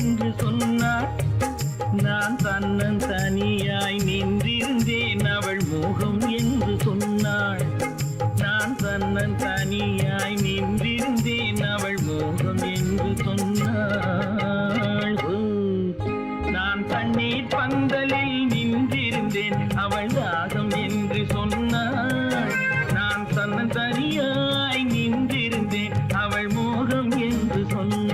என்று சொன்னாள். நான் தன்னன் தனியாய் நின்றிருந்தேன் அவள் மோகம் என்று சொன்னாள். நான் தன்னன் தனியாய் நின்றிருந்தேன் அவள் மோகம் என்று சொன்னாள். நான் தண்ணீர் பந்தலில் நின்றிருந்தேன் அவள் தாகம் என்று சொன்னாள். நான் தன்னன் தனியாய் நின்றிருந்தேன் அவள் மோகம் என்று சொன்னாள்.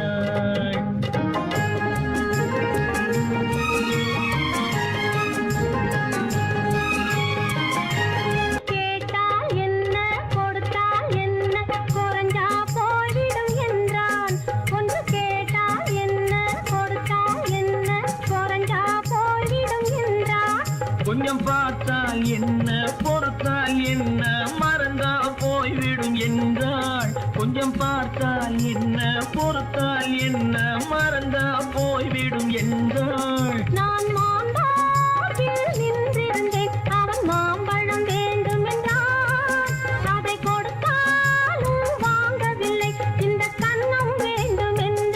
கொஞ்சம் பார்த்தால் என்ன பொறுத்தால் என்ன மறந்தா போய்விடும் என்றாள். கொஞ்சம் பார்த்தால் என்ன பொறுத்தால் என்ன மறந்தா போய்விடும் என்றாள். நான் மாம்பழத்தில் நின்றிருந்தேன் அவன் மாம்பழம் வேண்டும் என்றான். அதை கொடுத்தாலும் வாங்கவில்லை இந்த கன்னம் வேண்டும் என்றான்.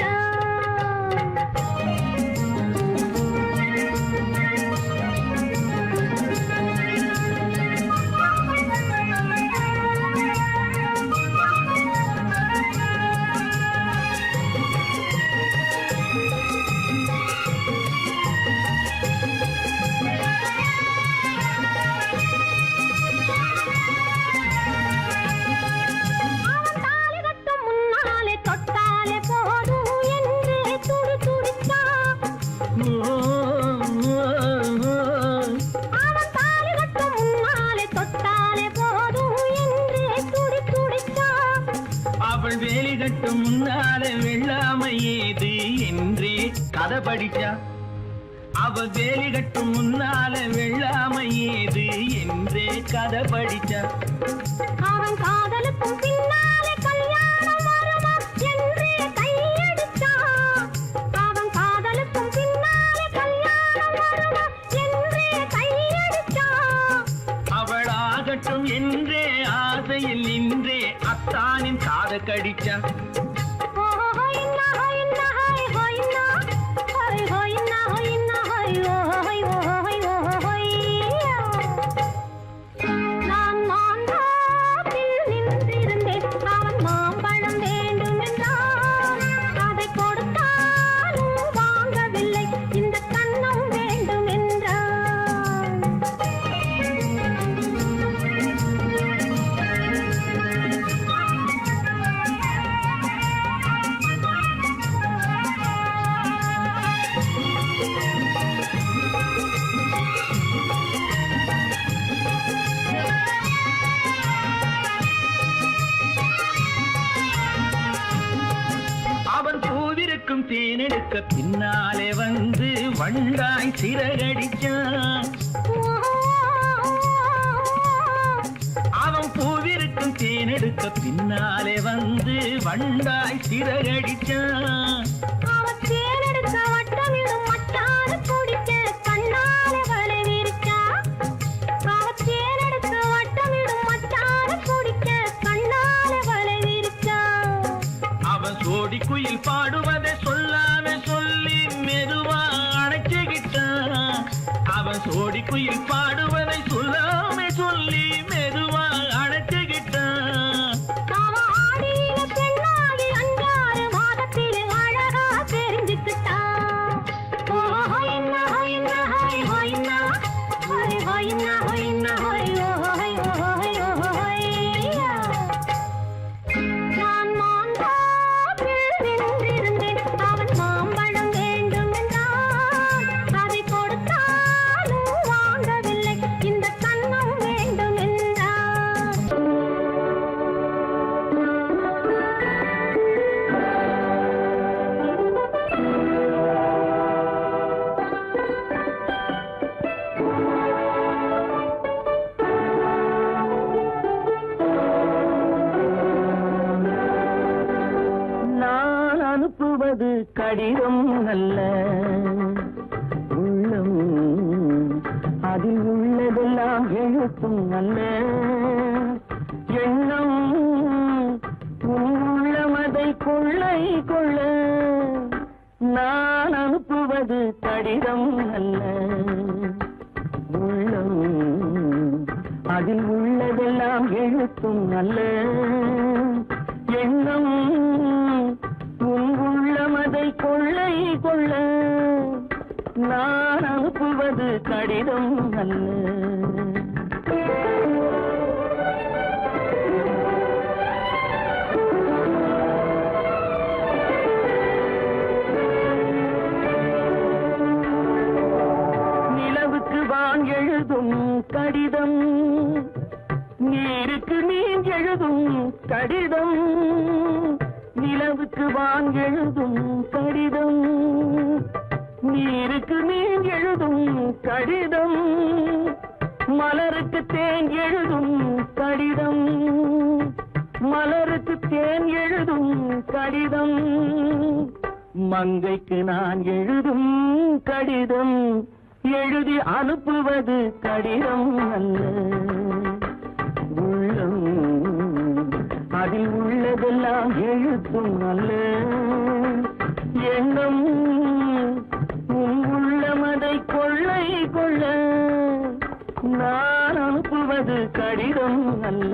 அவள் வேலி கட்டும் முன்னாலே வெள்ளாமை ஏது என்றே கதை படிச்சா. அவள் வேலி கட்டும் முன்னாலே வெள்ளாமை ஏது என்றே கதை படிச்சா. அவன் காதலுக்கும் பின்னாலே கல்யாணம் வருமா என்றே கையடிச்சா. அவன் காதலுக்கும் பின்னாலே கல்யாணம் வருமா என்றே கையடிச்சா. அவள் ஆகட்டும் என்றே ஆசையில் நின்றே அத்தானின் காத கடிச்சா. நான் மாம்பழத்தில் நின்றிருந்தேன் அவன் மாம்பழம் வேண்டும் என்றான். அதை கொடுத்தாலும் வாங்கவில்லை இந்த கன்னம் வேண்டும் என்றான். அவன் பூவிருக்கும் தேனெடுக்க பின்னாலே வந்து வண்டாய் சிறகடிச்சான். அவன் பூவிருக்கும் தேனெடுக்க பின்னாலே வந்து வண்டாய் சிறகடிச்சான். அவன் தேனெடுக்க வட்டமிடும் மட்டாறு குடிக்க கண்ணாலே வலை விரிச்சா. அவன் தேனெடுக்க வட்டமிடும் மட்டாறு குடிக்க கண்ணாலே வலை விரிச்சா. அவன் சோடி குயில் பாடுவதை சொல்லாம சொல்லி மெதுவா அணைச்சுக்கிட்டான். அவன் சோடி குயில் பாடுவதை சொல்லாம சொல்லி மெதுவா அணைச்சுக்கிட்டான். அவன் ஆடியில பெண்ணாகி 5-6 மாதத்திலே அழகா தெரிஞ்சுக்கிட்டான். நான் மாம்பழத்தில் நின்றிருந்தேன் அவன் மாம்பழம் வேண்டும் என்றான். அதை கொடுத்தாலும் வாங்கவில்லை இந்த கன்னம் வேண்டும் என்றான். நான் அனுப்புவது கடிதம் அல்ல, உள்ளம் அதில் உள்ளதெல்லாம் எழுத்தும் அல்ல. எண்ணம் உள்ளமதை கொள்ளை கொள்ள நான் அனுப்புவது கடிதம் அல்ல. உள்ளம் அதில் உள்ளதெல்லாம் எழுத்தும் அல்ல. எண்ணம் உன் உள்ளம் அதை கொள்ளை கொள்ள. நான் அனுப்புவது கடிதம் அல்ல. வான் எழுதும் கடிதம், நீருக்கு நீர் எழுதும் கடிதம். நிலவுக்கு வான் எழுதும் கடிதம், நீருக்கு நீர் எழுதும் கடிதம். மலருக்கு தேன் எழுதும் கடிதம், மலருக்கு தேன் எழுதும் கடிதம். மங்கைக்கு நான் எழுதும் கடிதம், எழுதி அனுப்புவது கடிதம் அல்ல. உள்ளம் அதில் உள்ளதெல்லாம் எழுத்தும் அல்ல. எண்ணம் உன் உள்ளம் அதை கொள்ளை கொள்ள. நான் அனுப்புவது கடிதம் அல்ல.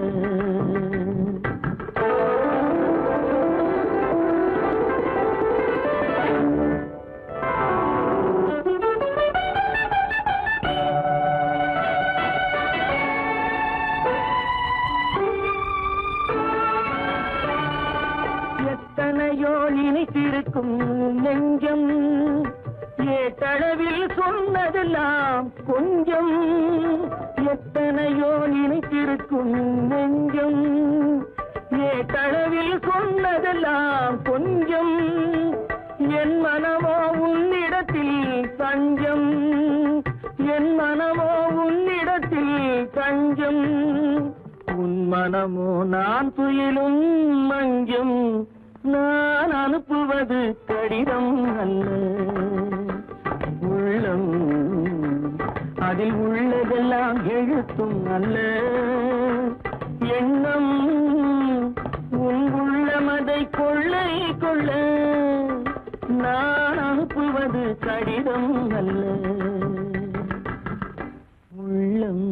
எத்தனையோ நினைத்திருக்கும் நெஞ்சம், ஏட்டளவில் சொன்னதெல்லாம் கொஞ்சம். எத்தனையோ நினைத்திருக்கும் நெஞ்சம், ஏட்டளவில் சொன்னதெல்லாம் கொஞ்சம். என் மனமோ உன்னிடத்தில் தஞ்சம், என் மனமோ உன்னிடத்தில் தஞ்சம். உன் மனமோ நான் துயிலும் மஞ்சம். நான் அனுப்புவது கடிதம் அல்ல. உள்ளம் அதில் உள்ளதெல்லாம் எழுத்தும் அல்ல. எண்ணம் உன் உள்ளம் அதை கொள்ளை கொள்ள. நான் அனுப்புவது கடிதம் அல்ல. உள்ளம்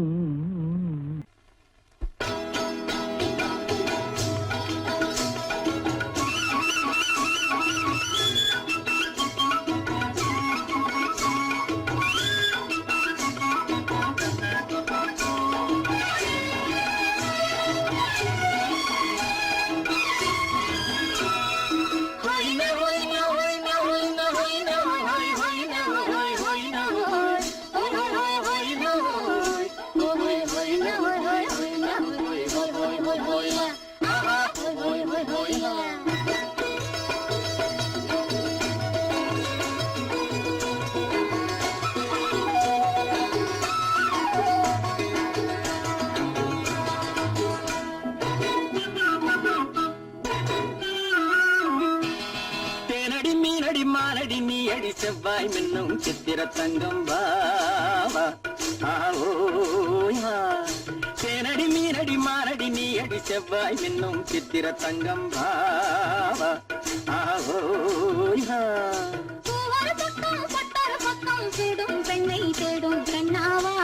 செவ்வாய் மின்னும் சித்திர தங்கம் வாவா. தேனடி மீனடி மாரடி நீ அடி செவ்வாய் மின்னும் சித்திர தங்கம் வாவா. தேடும் பெண்ணை தேடும் கண்ணாவா.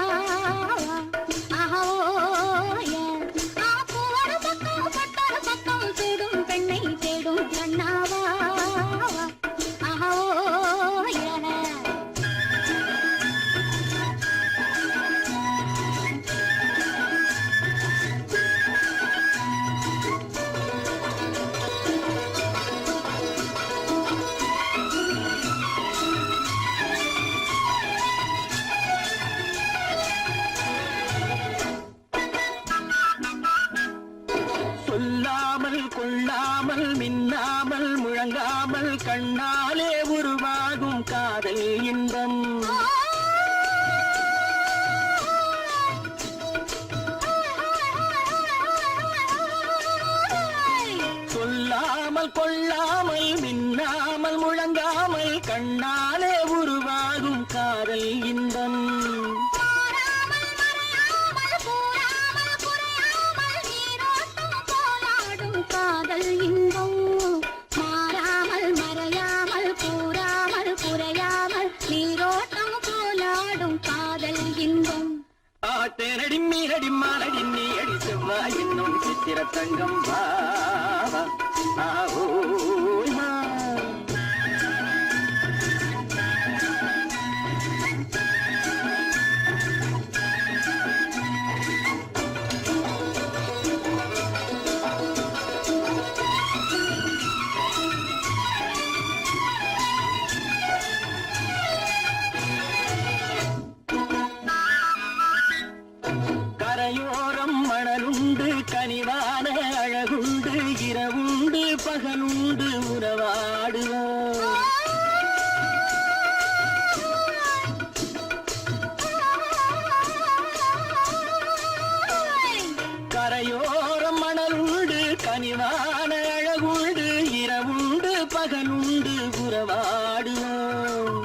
தேடும் பெண்ணை தேடும் கண்ணாவா. கொள்ளாமல் மின்னாமல் முழங்காமல் கண்ணாலே உருவாகும் காதல் இன்பம். சொல்லாமல் கொள்ளாமல் மின்னாமல் முழங்காமல் கண்ணாலே உருவாகும் காதல் இன்பம். காதல் இன்பம் மாறாமல் மறையாமல் கூறாமல் குறையாமல் தேனடி மீனடி மானடி நீ அடி செவ்வாய் என்னும் சித்திர தங்கம் வா கரையோரம் மணலுண்டு கனிவான அழகுண்டு இரவுண்டு பகலுண்டு உறவாடுவோம் கரையோரம் மணலுண்டு கனிவான அழகுண்டு இரவுண்டு பகலுண்டு உறவாடுவோம்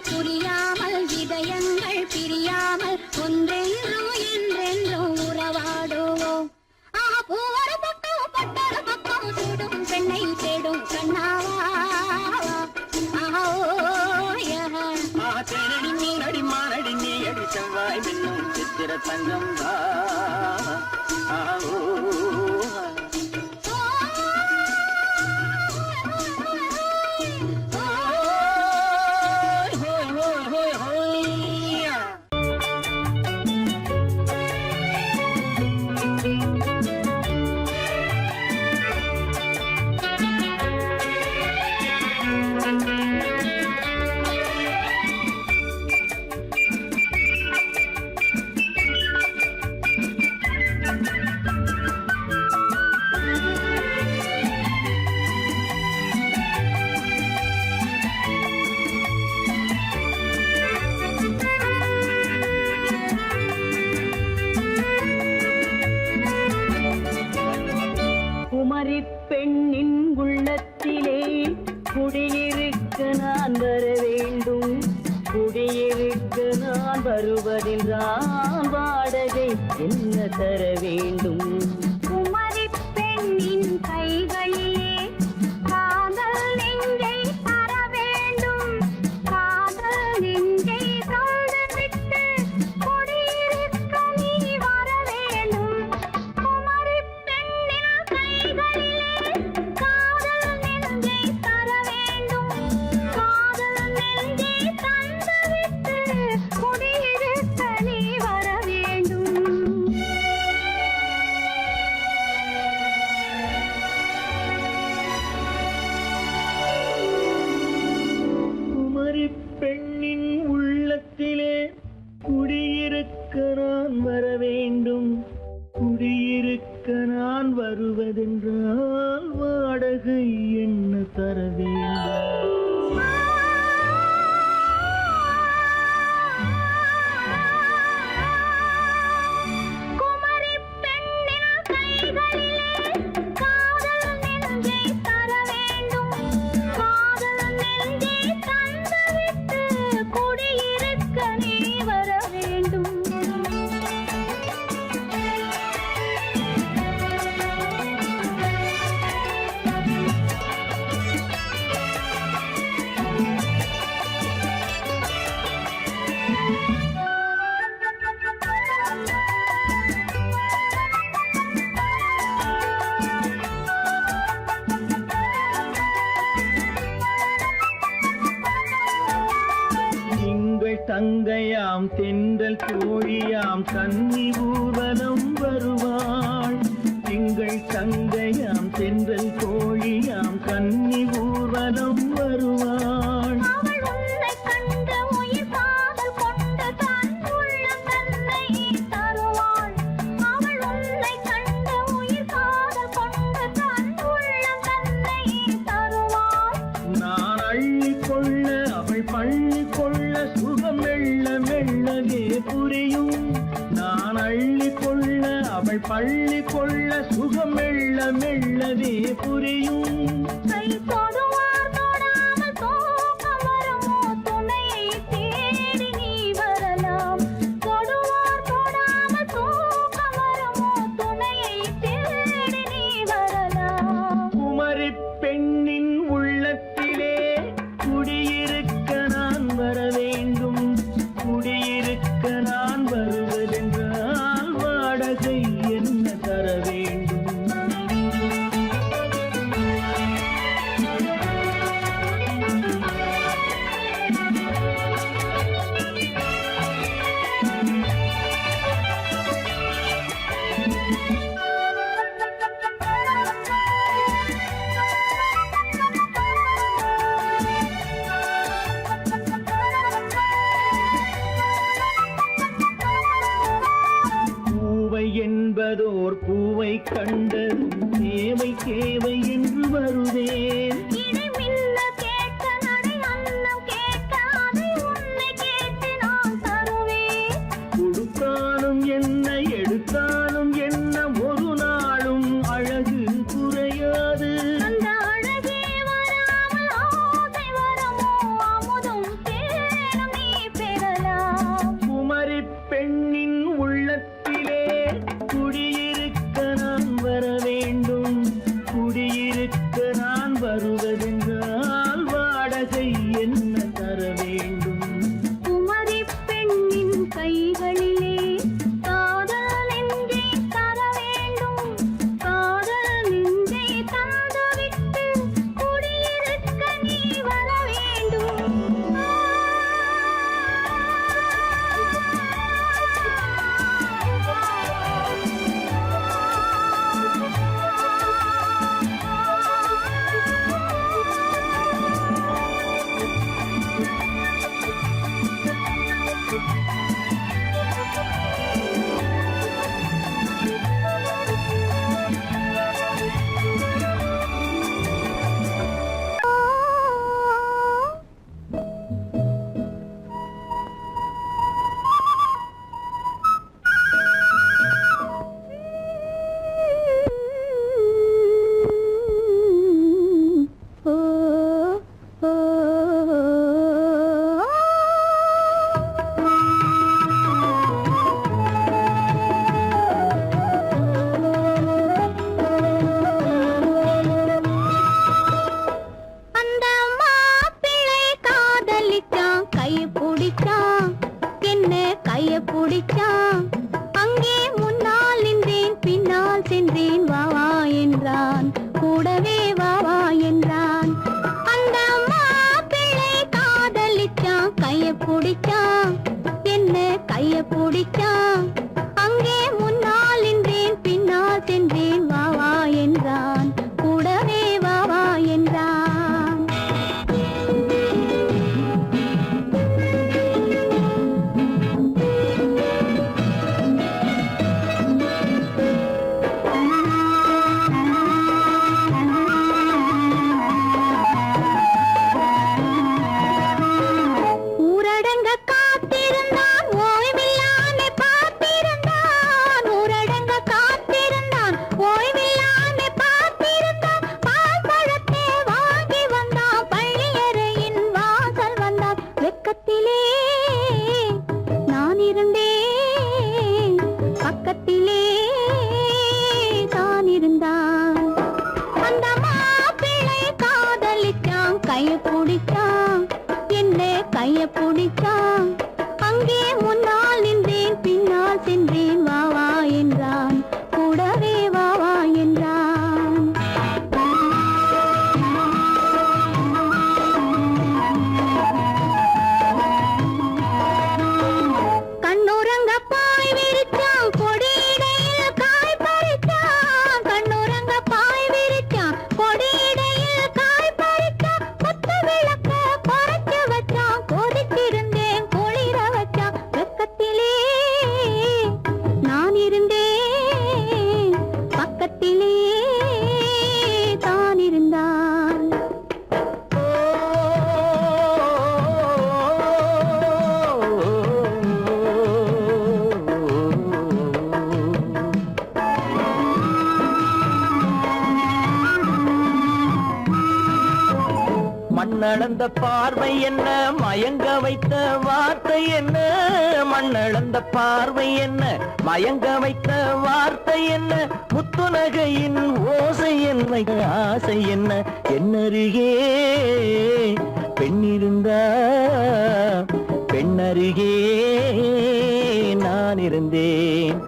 புரியாமல் இதயங்கள் பிரியாமல் ஒன்றென்றும் என்றென்றும் உறவாடுவோம் பூவர பக்கம் பட்டர பக்கம் சூடும் பெண்ணை தேடும் கண்ணாவா தேனடி மீனடி மானடி நீ அடி செவ்வாய் என்னும் சித்திர தங்கம் வா பெண்ணின் உள்ளத்திலே குடியிருக்க நான் வர வேண்டும், குடியிருக்க நான் வருவதென்றால் வாடகை என்ன தர வேண்டும்? குமரி பெண்ணின் கைகளிலே காதல் நெஞ்சை தர வேண்டும், காதல் நெஞ்சை தந்துவிட்டு குடியிருக்க நீ வர வேண்டும். குமரி பெண்ணின் கைகளிலே காதல் நெஞ்சை தர வேண்டும், காதல் நெஞ்சை தந்துவிட்டு குடியிருக்க நீ வர வேண்டும். குமரி பெண்ணின் உள்ளத்திலே குடியிருக்க நான் வர வேண்டும், குடியிருக்க நான் வருவதென்றால் வாடகை என்ன தர வேண்டும்? குமரி பெண்ணின் கைகளிலே காதல் நெஞ்சை தர வேண்டும், காதல் நெஞ்சை தந்துவிட்டு குடியிருக்க நீ வர வேண்டும். திங்கள் தங்கையாம் தென்றல் தோழியாம் கன்னி ஊர்வலம் வருவாள், திங்கள் தங்கையாம் தென்றல் தோழியாம் கன்னி ஊர்வலம் வருவாள். அவள் உன்னை கண்டு உயிர் காதல் கொண்டு தன் உள்ளம் தன்னை தருவாள், அவள் உன்னை கண்டு உயிர் காதல் கொண்டு தன் உள்ளம் தன்னை தருவாள். நான் அள்ளி கொள்ள அவள் பள்ளி கொள்ள சுகம் மெல்ல மெல்லவே புரியும், நான் அள்ளி கொள்ள அவள் பள்ளி கொள்ள சுகம் மெல்ல மெல்லவே புரியும். கை தொடுவார் தொடாமல் தூக்கம் வருமோ, துணையை தேடி நீ வரலாம். தொடுவார் தொடாமல் தூக்கம் வருமோ, துணையை தேடி நீ வரலாம். குமரி பெண்ணி பூவை என்பதோர் பூவை கண்டதும் தேவை தேவை என்று வருவேன். இடி மின்ன கேட்க நடை அன்னம் கேட்க அதை உன்னை கேட்டு நான் தருவேன். கொடுத்தாலும் என்ன எடுத்தாலும் என்ன ஒரு நாளும் அழகு குறையாது. அந்த அழகே வராமல் ஆசை வரமோ அமுதும் தேனும் நீ பெறலாம். குமரி பெண்ணின் உள்ளத்திலே குடியிருக்க நான் வர வேண்டும். குடியிருக்க நான் வருவதென்றால் வாடகை என்ன தர வேண்டும்? குமரி பெண்ணின் கைகளிலே காதல் நெஞ்சை தர வேண்டும். காதல் நெஞ்சை தந்துவிட்டு குடியிருக்க நீ வர வேண்டும். அந்த மாப்பிள்ளை காதலிச்சான், கைய பிடிச்சான், என்ன கைய பிடிச்சான். அங்கே முன்னால் நின்றேன், பின்னால் சென்றேன், வா வா என்றான், கூடவே வா வா என்றான். அந்த மாப்பிள்ளை காதலிச்சான், கைய பிடிச்சான், என்ன கைய பிடிச்சான். அங்கே முன்னால் நின்றேன், பின்னால் சென்றேன், வா வா என்றான், கூடவே வா வா என்றான். ஊரடங்க காத்திருந்தான், ஓய்வில்லாமே பார்த்திருந்தான். ஊரடங்க காத்திருந்தான், ஓய்வில்லாமே பார்த்திருந்தான். பால் பழத்தை வாங்கி வந்தான், பள்ளியறையின் வாசல் வந்தான். வெக்கத்திலே நான் இருந்தேன், பக்கத்திலே தான் இருந்தான். அந்த மாப்பிள்ளை காதலிச்சான், கைய பிடிச்சான், என்ன கைய பிடிச்சான். அங்கே முன்னால் நின்றேன், பின்னால் சென்றேன், வா வா என்றான், கூடவே வா வா என்றான். கண்ணுறங்க பாய் விரிச்சான், கொடியிடையில் காய் பறிச்சான். கண்ணுறங்க பாய் விரிச்சான், கொடியிடையில் காய் பறிச்சான். கொத்து விளக்க குறைச்சு வச்சான், கொதிச்சிருந்தேன் குளிர வச்சான். வெக்கத்திலே நான் இருந்தேன், பக்கத்திலே தான் இருந்தான். மண்ணளந்த பார்வை என்ன, மயங்க வைத்த வார்த்தை என்ன? மண்ணளந்த பார்வை என்ன, மயங்க வைத்த வார்த்தை என்ன? முத்துநகையின் ஓசை என்ன, ஆசை என்ன? என்னருகே பெண்ணிருந்தா, பெண்ணருகே நான் இருந்தேன்.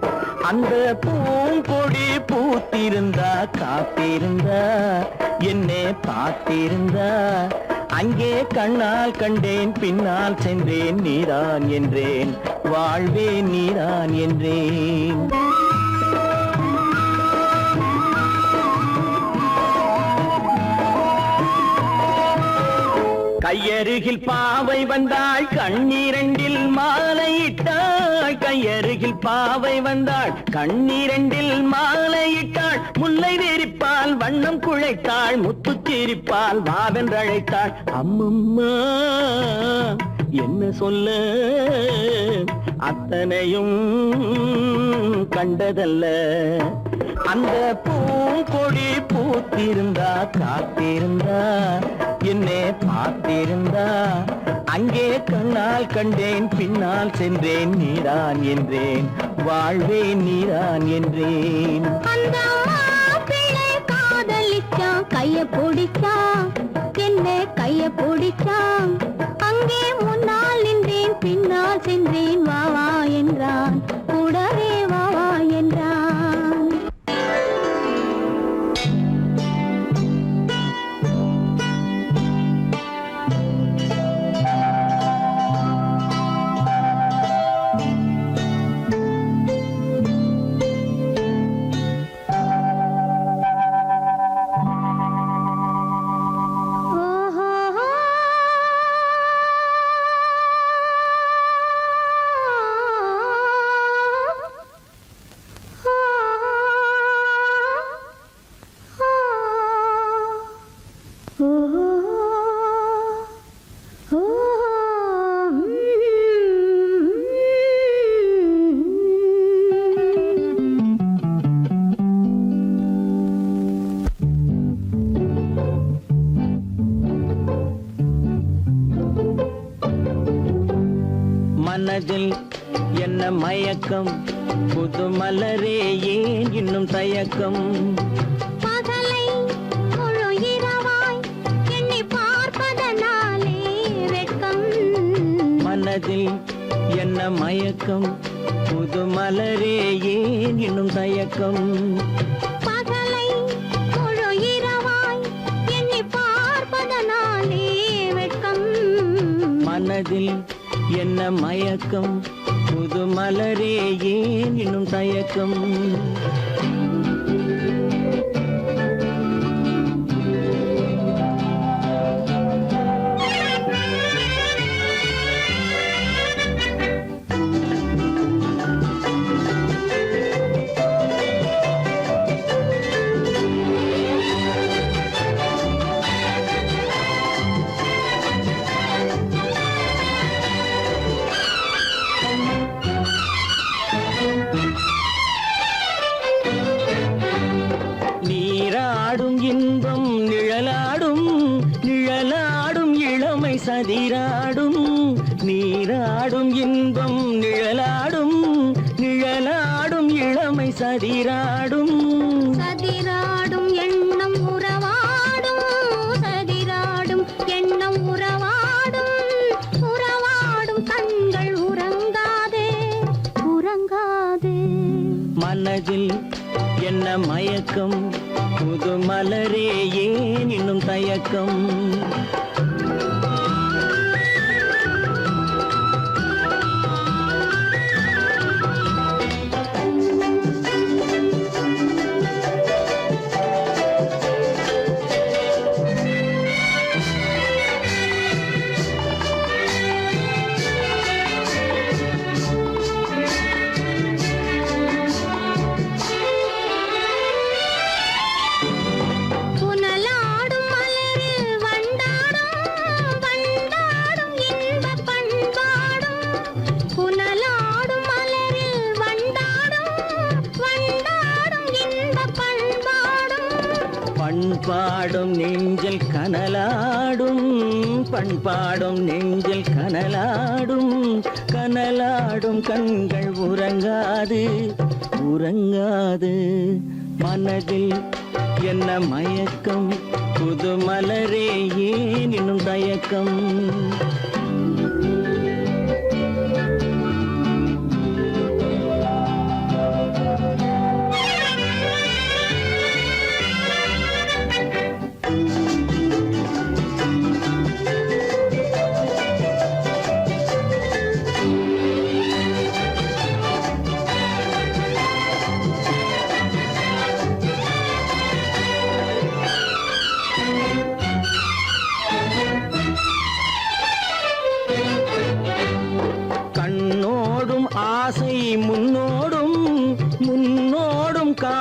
அந்த பூங்கொடி பூத்திருந்தா, காத்திருந்தா, என்னை பார்த்திருந்தா. அங்கே கண்ணால் கண்டேன், பின்னால் சென்றேன், நீதான் என்றேன், வாழ்வே நீதான் என்றேன். கையருகில் பாவை வந்தாள் கண்ணீரண்டில் மாலையிட்டாள் கையருகில் பாவை வந்தாள் கண்ணீரண்டில் மாலையிட்டாள் முல்லை வெறிப்பால் வண்ணம் குழைத்தாள் முத்து சிரிப்பால் வாவென்றழைத்தாள் அம்மம்மா என்ன சொல்ல அத்தனையும் கண்டதல்ல அந்த பூங்கொடி பூத்திருந்தா காத்திருந்தா என்னை பார்த்திருந்தா அங்கே கண்ணால் கண்டேன் பின்னால் சென்றேன் நீதான் என்றேன் வாழ்வேன் நீதான் என்றேன் அந்த மாப்பிள்ளை காதலிச்சான் கைய பிடிச்சான் என்ன கைய பிடிச்சான் அங்கே முன்னால் நின்றேன் பின்னால் சென்றேன் வா வா என்றான் கூடவே வா வா என்றான் மனதில் என்ன மயக்கம் புது மலரே ஏன் இன்னும் தயக்கம் பகலை முழு இரவாய் எண்ணி பார்ப்பதனாலே வெட்கம் மனதில் என்ன மயக்கம் புது மலரே ஏன் இன்னும் தயக்கம் பகலை முழு இரவாய் எண்ணி பார்ப்பதனாலே வெட்கம் மனதில் என்ன மயக்கம் புது மலரே ஏன் இன்னும் தயக்கம் நீராடும் இன்பம் நிழலாடும் நிழலாடும் இளமை சதிராடும் நீராடும் இன்பம் நிழலாடும் நிழலாடும் இளமை சதிராடும் சதிராடும் எண்ணம் உறவாடும் சதிராடும் எண்ணம் உறவாடும் உறவாடும் கண்கள் உறங்காதே உறங்காதே மனதில் என்ன மயக்கம் புது மலரே ஏன் இன்னும் தயக்கம் புனலாடும் மலரில் வண்டாடும் வண்டாடும் இன்பப் பண்பாடும் புனலாடும் மலரில் வண்டாடும் வண்டாடும் இன்பப் பண்பாடும் பண்பாடும் நெஞ்சில் கனலாடும் பண்பாடும் நெஞ்சில் கனலாடும் கனலாடும் கண்கள் உறங்காது உறங்காது மனதில் என்ன மயக்கம் புது மலரே ஏன் இன்னும் தயக்கம்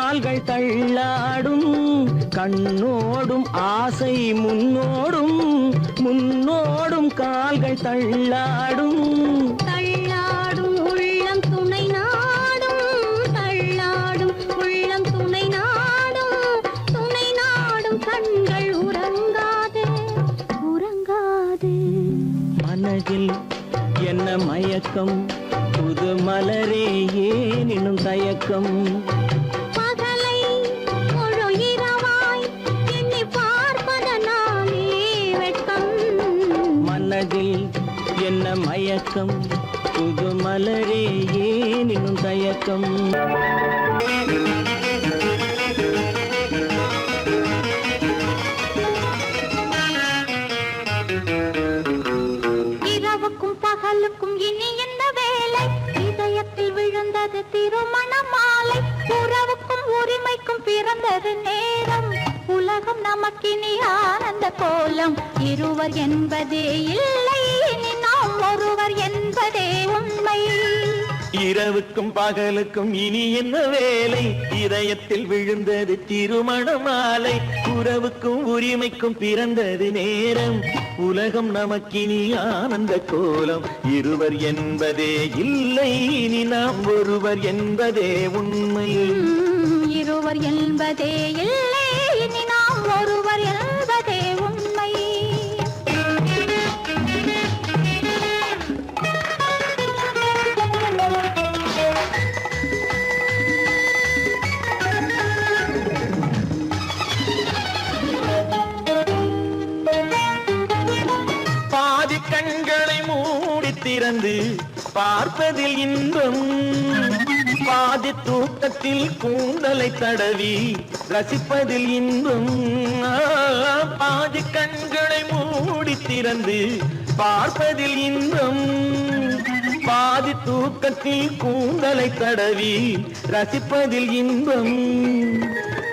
கால்கள் தள்ளாடும் கண்ணோடும் ஆசை முன்னோடும் முன்னோடும் கால்கள் தள்ளாடும் தள்ளாடும் உள்ளம் துணை நாடும் தள்ளாடும் உள்ளம் துணை நாடும் கண்கள் உறங்காது உறங்காது மனதில் என்ன மயக்கம் புது மலரே ஏன் இன்னும் தயக்கம் பகலை முழு இரவாய் எண்ணி பார்ப்பதனாலே வெட்கம் மனதில் என்ன மயக்கம் புது மலரே ஏன் இன்னும் தயக்கம் இரவுக்கும் பகலுக்கும் இனி என்ன வேலை இதயத்தில் விழுந்தது திருமண மாலை உறவுக்கும் உரிமைக்கும் பிறந்தது நேரம் உலகம் நமக்கினி ஆனந்த கோலம் இருவர் என்பதே இல்லை இனி நாம் ஒருவர் என்பதே உண்மை இரவுக்கும் பகலுக்கும் இனி என்ன வேலை இதயத்தில் விழுந்தது திருமண மாலை உறவுக்கும் உரிமைக்கும் பிறந்தது நேரம் உலகம் நமக்கினி ஆனந்த கோலம் இருவர் என்பதே இல்லை இனி நாம் ஒருவர் என்பதே உண்மை இருவர் என்பதே இல்லை இனி நாம் ஒருவர் என்பதே உண்மை பாதி கண்களை மூடி திறந்து பார்ப்பதில் இன்பம் பாதி தூக்கத்தில் கூந்தலை தடவி ரசிப்பதில் இன்பம் பாதி கண்களை மூடி திறந்து பார்ப்பதில் இன்பம் பாதி தூக்கத்தில் கூந்தலை தடவி ரசிப்பதில் இன்பம்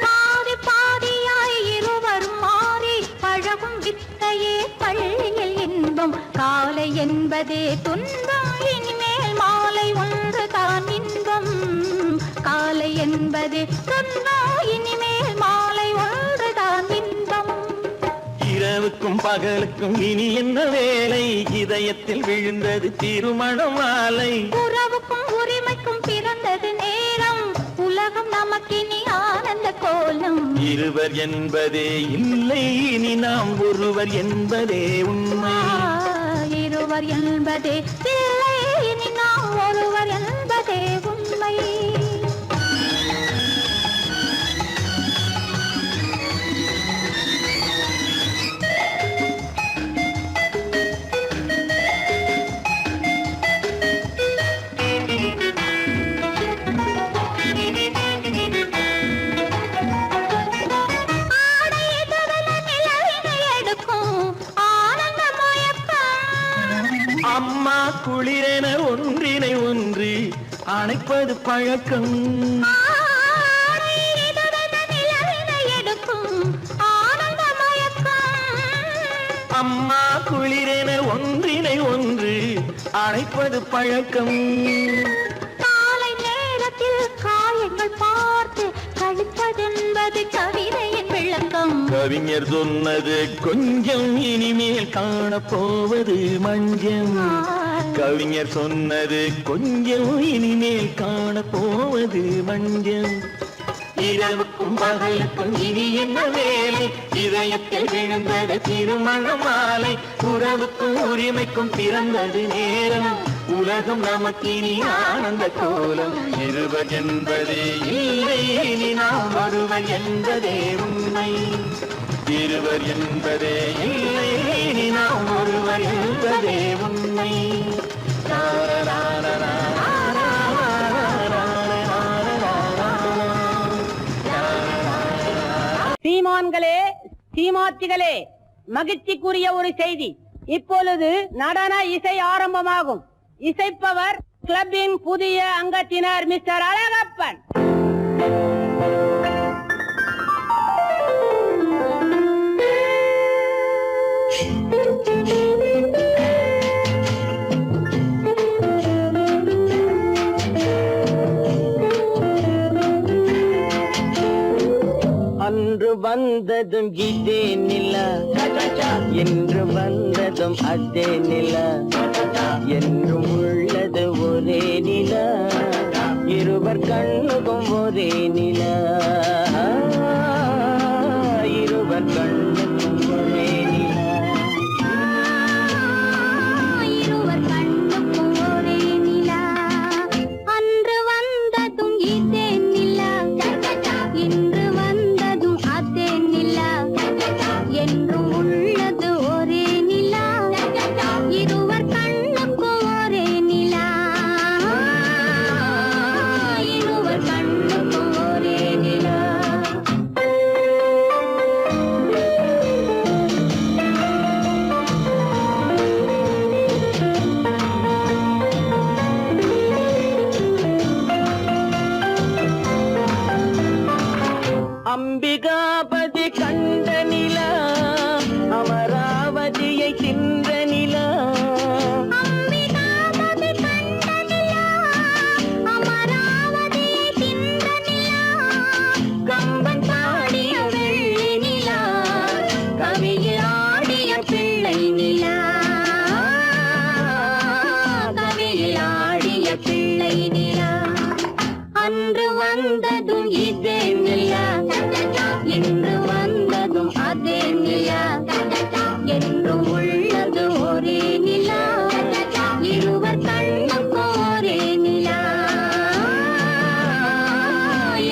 பாதி பாதியாய் இருவரும் மாறி பழகும் வித்தையே பள்ளியில் இன்பம் காலை என்பதே துன்பம் இனிமேல் மாலை ஒன்று தான் இன்பம் காலை என்பதே துன்பம் இனிமேல் மாலை ஒன்று தான் இன்பம் இரவுக்கும் பகலுக்கும் இனி என்ன வேலை இதயத்தில் விழுந்தது திருமண மாலை உறவுக்கும் உரிமைக்கும் பிறந்தது நேரம் உலகம் நமக்கினி ஆனந்த கோலம் இருவர் என்பதே இல்லை இனி நாம் ஒருவர் என்பதே உண்மை இருவர் என்பதே இல்லை இனி நாம் ஒருவர் என்பதே உண்மை அம்மா குளிரென ஒன்றினை ஒன்று அணைப்பது பழக்கம் அம்மா குளிரென ஒன்றினை ஒன்று அணைப்பது பழக்கம் காலை நேரத்தில் காயங்கள் பார்த்து கழிப்பதென்பது கவிதையின் விளக்கம் கவிஞர் சொன்னது கொஞ்சம் இனிமேல் காணப்போவது மஞ்சம் கவிஞர் சொன்னது கொஞ்சம் இனிமேல் காணப்போவது மஞ்சம் இரவுக்கும் பகலுக்கும் இனி என்ன வேலை இதயத்தில் விழுந்தது திருமண மாலை உறவுக்கும் உரிமைக்கும் பிறந்தது நேரம் உலகம் நமக்கினி ஆனந்த கோலம் இருவர் என்பதே இல்லை இனி நாம் ஒருவர் என்பதே உண்மை இருவர் என்பதே இல்லை இனி நாம் ஒருவர் என்பதே உண்மை சீமான்களே சீமாத்திகளே மகிழ்ச்சிக்குரிய ஒரு செய்தி இப்பொழுது நடன இசை ஆரம்பமாகும் இசைப்பவர் கிளப்பின் புதிய அங்கத்தினர் மிஸ்டர் அழகப்பன் அன்று வந்ததும் இதே நிலா, என்று வந்ததும் அதே நிலா, என்றும் உள்ளது ஒரே நிலா, இருவர் கண்ணுக்கும் ஒரே நிலா, இருவர் கண்ணுக்கும் ஒரே நிலா. இருவர் கண்ணுக்கும் ஒரே நிலா. அன்று வந்ததும் இதே நிலா, இன்று வந்ததும் அதே நிலா, என்றும் உள்ளது ஒரே நிலா, இருவர் கண்ணுக்கும் ஒரே நிலா, இருவர் கண்ணுக்கும் ஒரே நிலா. அம்பிகாபதி கண்ட நிலா, அமராவதியை தின்ற நிலா, அம்பிகாபதி கண்ட நிலா, அமராவதியை தின்ற நிலா, கம்பன் பாடிய வெள்ளி நிலா, கவியில் ஆடிய பிள்ளை நிலா, கவியில் ஆடிய பிள்ளை நிலா. அன்று வந்ததும் இதே நிலா, இன்று வந்ததும் அதே நிலா, என்றும் உள்ளது ஒரே நிலா, இருவர் கண்ணுக்கும் ஒரே நிலா,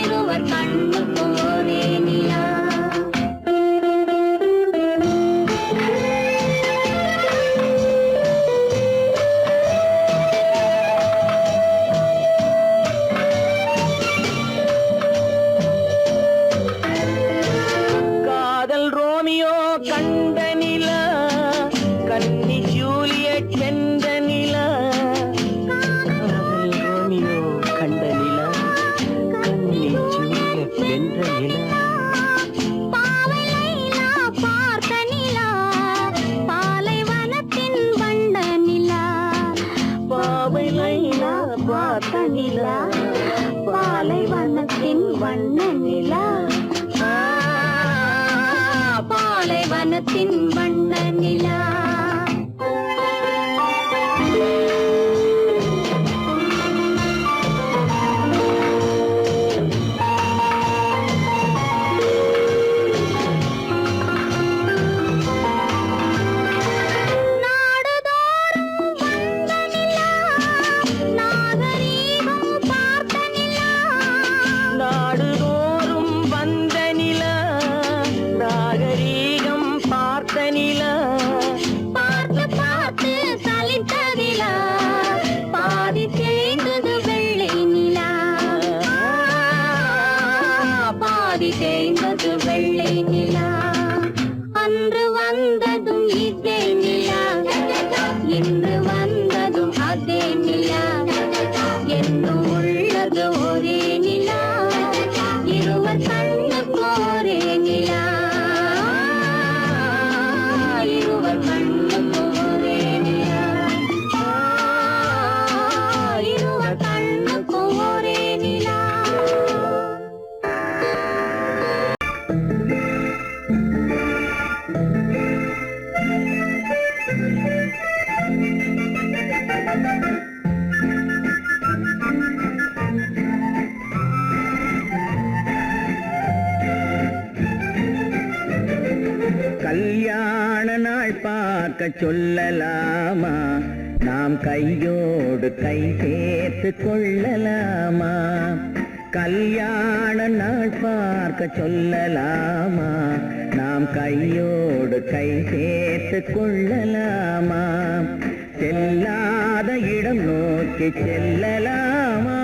இருவர் கண்ணுக்கும் ஒரே நிலா. காதல் ரோமியோ கண்ட நிலா, கன்னி ஜூலியட் வென்ற நிலா, காதல் ரோமியோ கண்ட நிலா, கன்னி ஜூலியட் வென்ற நிலா. பாவை லைலா பார்த்த நிலா, பாலைவனத்தின் வண்ண நிலா, பாவை லைலா பார்த்த நிலா, பாலைவனத்தின் வண்ண நிலா, பாலைவனத்தின் வண்ண நிலா. நாடுதோறும் வந்த நிலா, நாகரீகம் பார்த்த நிலா, நாடுதோறும் வந்த நிலா, நாகரீகம் பார்த்த நிலா, பார்த்து பார்த்து சலித்ததிலா, பாதி தேய்ந்தது வெள்ளை நிலா, பாதி தேய்ந்தது வெள்ளை நிலா. அன்று வந்ததும் இதே நிலா, இன்று வந்ததும் அதே நிலா, என்றும் உள்ளது ஒரே நிலா, இருவர் கண்ணுக்கும் ஒரே நிலா, இருவர் கண்ணுக்கும் ஒரே நிலா, இருவர் கண்ணுக்கும் ஒரே நிலா. கல்யாண நாள் பார்க்க சொல்லலாமா, நாம் கையோடு கை சேர்த்து கொள்ளலாமா, கல்யாண நாள் பார்க்க சொல்லலாமா, நாம் கையோடு கை சேர்த்து கொள்ளலாமா, செல்லாத இடம் நோக்கி செல்லலாமா,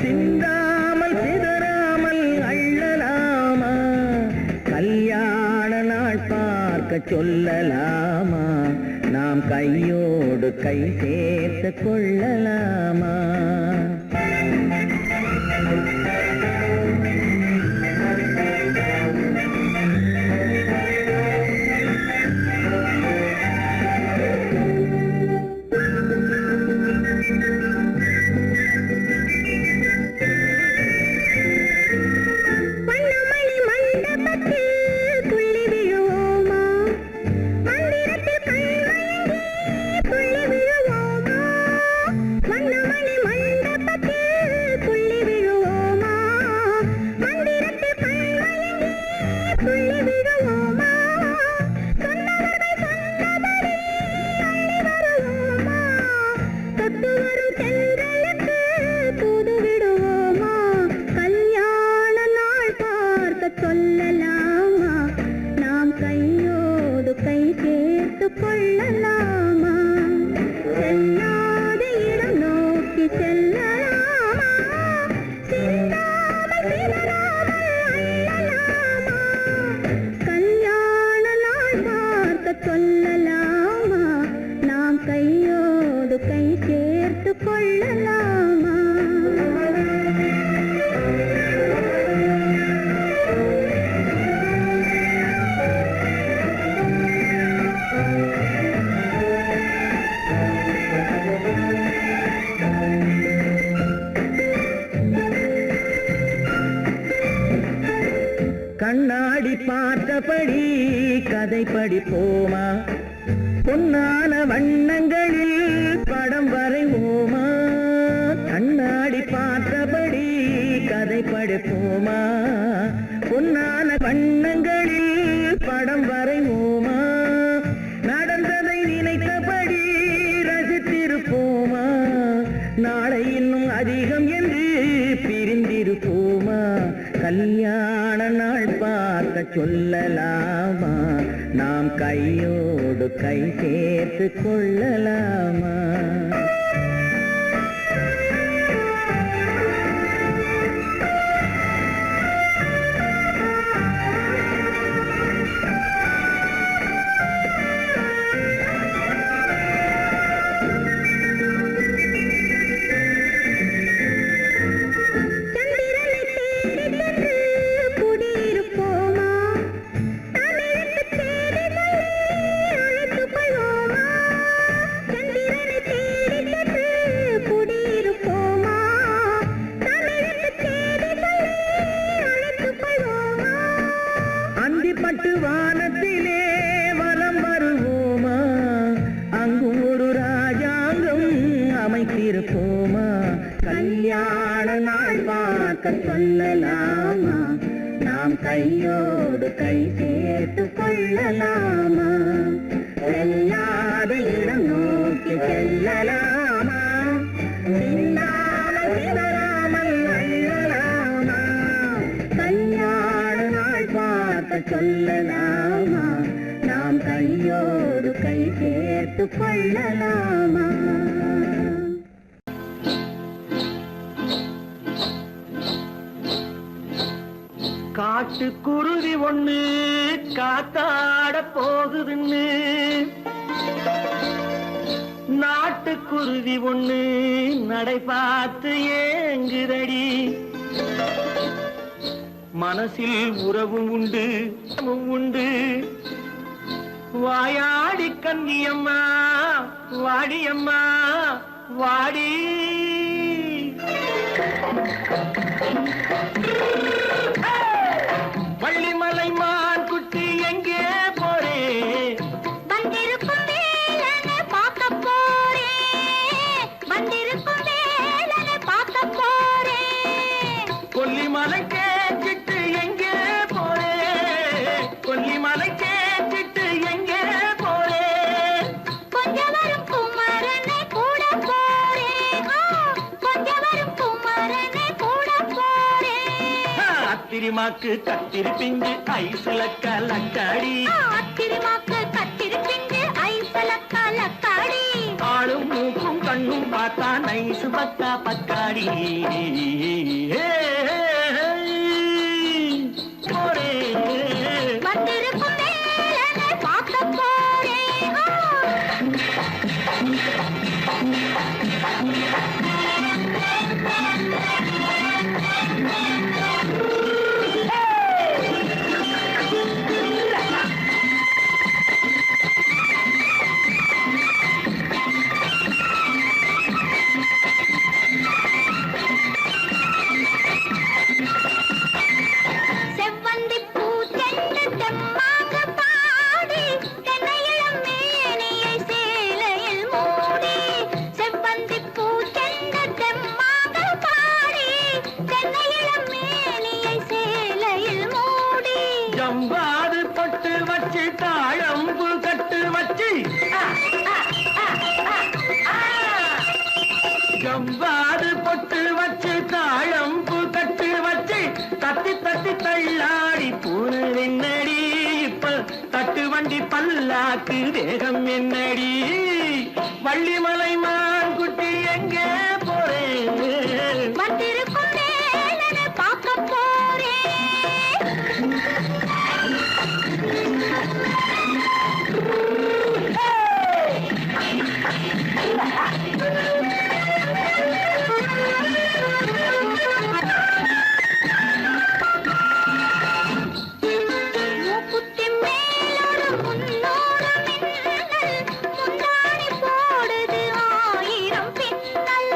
சிந்தாமல் சிதறாமல் அள்ளலாமா, கல்யாண நாள் பார்க்க சொல்லலாமா, நாம் கையோடு கை சேர்த்து கொள்ளலாமா. வண்ணமணி மண்டப கண்ணாடி பார்த்தபடி கதை படிப்போமா பொன்னான வண்ணங்களில் படம் வரைவோமா கண்ணாடி பார்த்தபடி கதை படிப்போமா பொன்னான வண்ணங்களில் படம் வரைவோமா நடந்ததை நினைத்தபடி ரசித்திருப்போமா நாளை இன்னும் அதிகம் என்று பிரிந்திருப்போமா கல்யாண நாள் பார்க்க சொல்லலாமா நாம் கையோடு கை சேர்த்து கொள்ளலாமா பட்டு வானத்திலே வலம் வருவோமா அங்கும் ஒரு ராஜாங்கம் அமைத்திருப்போமா கல்யாண நாள் பார்க்க சொல்லலாமா நாம் கையோடு கை சேர்த்து கொள்ளலாமா செல்லாத இடம் நோக்கி செல்லலாமா சிந்தாமல் சிதறாமல் அள்ளலாமா கல்யாண நாள் பார்க்க சொல்லலாமா நாம் கையோடு கை சேர்த்து கொள்ளலாமா காட்டுக்குருவி ஒண்ணு காத்தாட போகுதுன்னு நாட்டுக்குருவி ஒண்ணு நடை பார்த்து ஏங்குதடி மனசில் உறவும் உண்டு உண்டு வாயாடி கன்னியம்மா வாடியம்மா வாடி வள்ளிமலை மான் குட்டி எங்கே போறே வந்திருக்கும் வேலனை பார்க்க போறேன் வந்திருக்கும் வேலனை பார்க்க போறேன் கொல்லிமலை கேட்டுட்டு எங்கே போறே கொல்லிமலை கேட்டுட்டு எங்கே போறே கொஞ்சம் வரும் குமரனை கூட போறேன் கொஞ்சம் வரும் குமரனை கூட போறேன் அத்திரிமாக்கு கத்திருப்பிஞ்சு ஐசுல கலக்காடி அத்திரிமாக்கு கத்திருப்பிஞ்சு ஐசுல கலக்காடி ஆளும் மூக்கும் கண்ணும் பார்த்தா நைசு பக்கா பக்காடி போரே வந்திருக்கும் வேலனை பார்க்க போறேன் செவ்வந்தி பூ செண்டு தெம்மாக பாடி தென்னையிளம் மேனியை சேலையில் மூடி செவ்வந்தி பூ செண்டு தெம்மாக பாடி தென்னையிளம் மேனியை சேலையில் மூடி ஜம்பாது பொட்டு வச்சு தாழம்பு கட்டு வச்சு ஜம்பாது பொட்டு வச்சு தாழம்பு கட்டு வச்சு தட்டி தட்டி தள்ளாடி பூனு என்னடி இப்ப தட்டு வண்டி பல்லாக்கு வேகம் என்னடி வள்ளிமலை மான் குட்டி எங்கே போறேன் வந்திருக்கும் வேலனை பார்க்க போறேன் மூக்குத்தி மேலோடு முன்னோடு மின்னல் முந்தாணி போடுது ஆயிரம் பின்னல்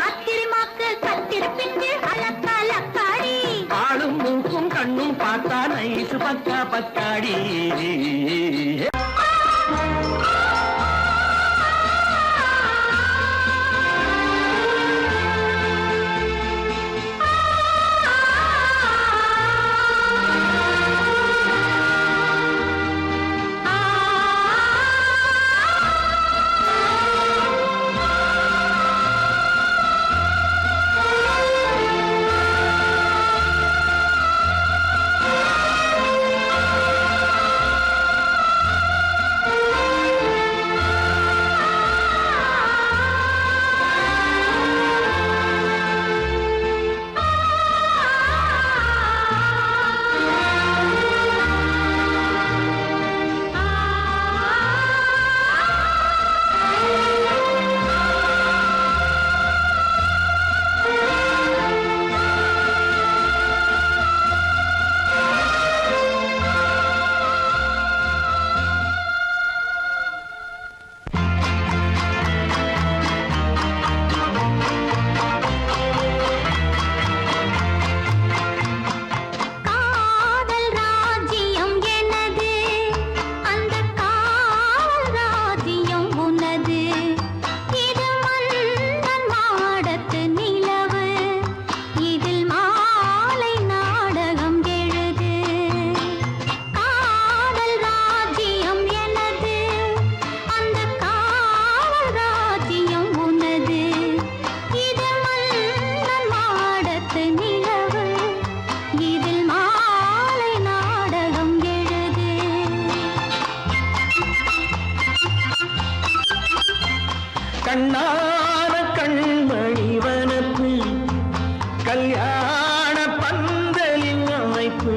அத்திரிமாக்கு கத்திருப்பிண்டு அலக்காடி ஆளும் மூக்கும் கண்ணும் பார்த்தா நைசு பக்கா பக்காடி கண்ணான கண்மணி வனப்பு கல்யாண பந்தலின் அமைப்பு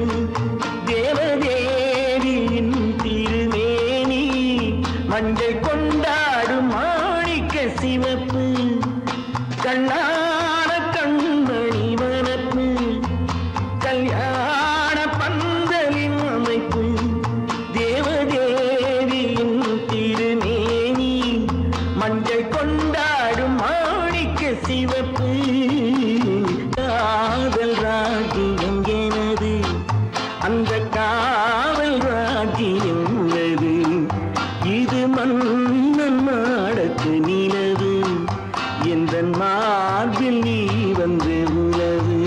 தேவதேவியின் திருமேனி மஞ்சள் கொண்டாடும் மாணிக்க சிவப்பு கண்ணான கண்மணி வனப்பு கல்யாண பந்தலின் அமைப்பு தேவதேவியின் திருமேனி மஞ்சள் கொண்டாடும் மாணிக்க சிவப்பு காதல் ராஜ்யம் எனது அந்த காவல் ராஜ்யம் உள்ளது இது மன்னன் மாடத்து நிலவு எந்த மார்பில் நீ வந்து உலவு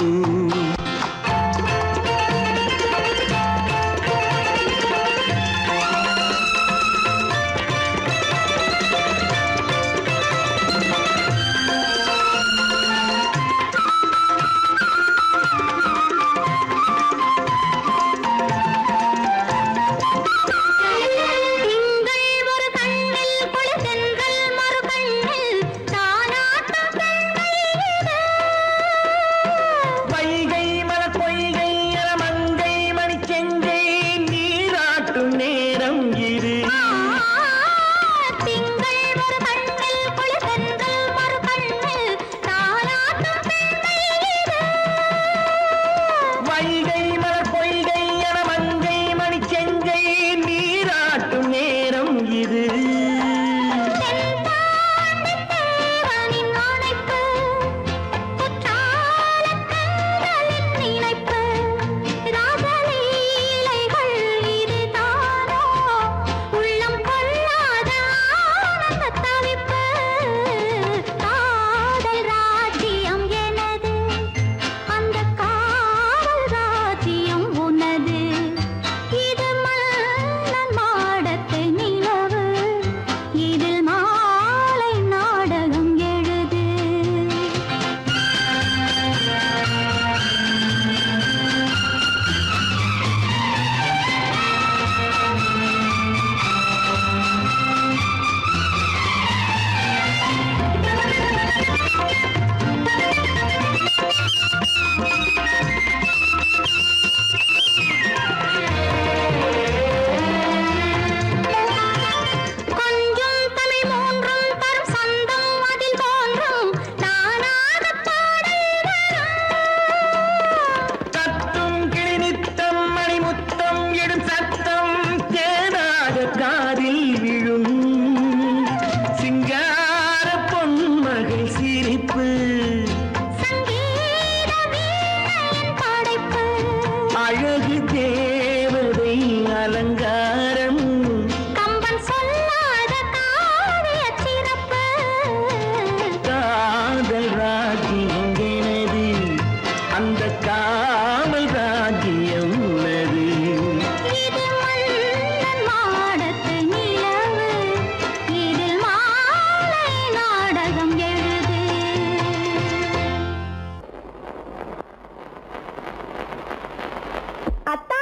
படைப்பு சங்கீத வீணையின் படைப்பு அழகு தேவதை அலங்காரம் கம்பன் சொல்லாத காவிய சிறப்பு காதல் ராஜ்யம் எனது அந்த காவல் ராஜ்யம் உள்ளது இது மன்னன் மாடத்து நிலவு இதில் மாலை நாடகம் எழுது அத்தா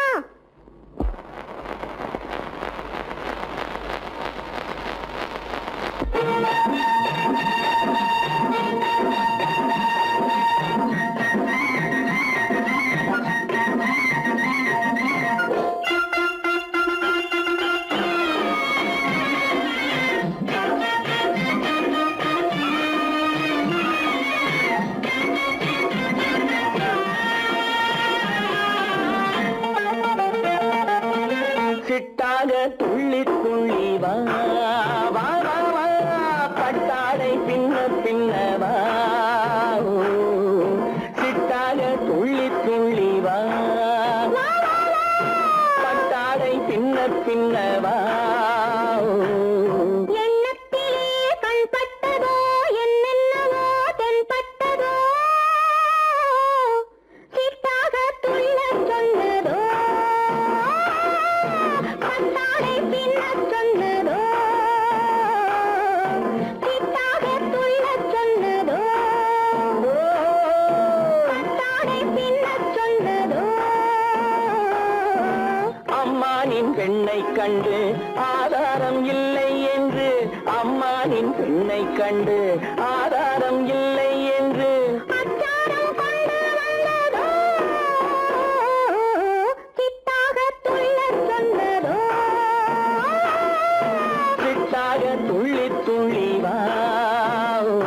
சிட்டாக துள்ளி துள்ளி வா வா வா வா பட்டாடை பின்ன பின்ன வா ஓ, சிட்டாக துள்ளி துள்ளி வா பட்டாடை பின்ன பின்ன வா ஓ. எண்ணத்திலே கண்பட்டதோ என்னென்னவோ தென்பட்டதோ சிட்டாக துள்ளச் சொன்னதோ பட்டாடை பின்னச் சொன்னதோ சிட்டாக துள்ளச் சொன்னதோ பட்டாடை பின்னச் சொன்னதோ அம்மானின் பெண்ணை கண்டு ஆதாரம் இல்லை என்று அம்மானின் பெண்ணை கண்டு ஆதாரம் இல்லை என்று அச்சாரம் கொண்டு வந்ததோ சிட்டாக துள்ளச் சொன்னதோ சிட்டாக துள்ளி துள்ளி வா ஓ.